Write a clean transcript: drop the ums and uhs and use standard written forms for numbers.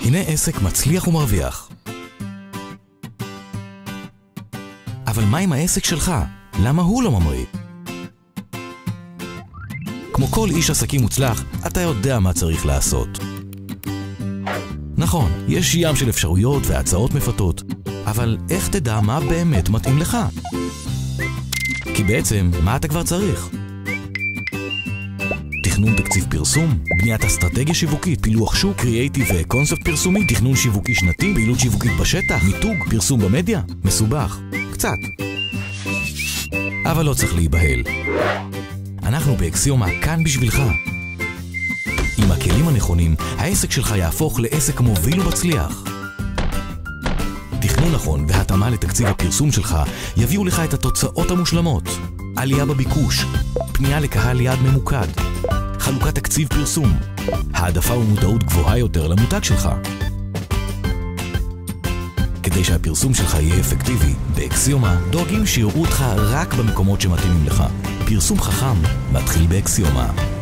הנה עסק מצליח ומרוויח. אבל מה עם העסק שלך? למה הוא לא ממריא? כמו כל איש עסקים מוצלח, אתה יודע מה צריך לעשות. נכון, יש ים של אפשרויות והצעות מפתות, אבל איך תדע מה באמת מתאים לך? כי בעצם, מה אתה כבר צריך? תכנון תקציב פרסום, בניית אסטרטגיה שיווקית, פילוח שוק, קריאייטיב וקונספט פרסומי, תכנון שיווקי שנתי, פעילות שיווקית בשטח, מיתוג, פרסום במדיה, מסובך, קצת. אבל לא צריך להיבהל. אנחנו באקסיומה כאן בשבילך. עם הכלים הנכונים, העסק שלך יהפוך לעסק מוביל ומצליח. תכנון נכון והתאמה לתקציב הפרסום שלך יביאו לך את התוצאות המושלמות. עלייה בביקוש, פנייה לקהל יעד ממוקד, חלוקת תקציב פרסום, העדפה ומודעות גבוהה יותר למותג שלך. כדי שהפרסום שלך יהיה אפקטיבי, באקסיומה דואגים שיראו אותך רק במקומות שמתאימים לך. פרסום חכם מתחיל באקסיומה.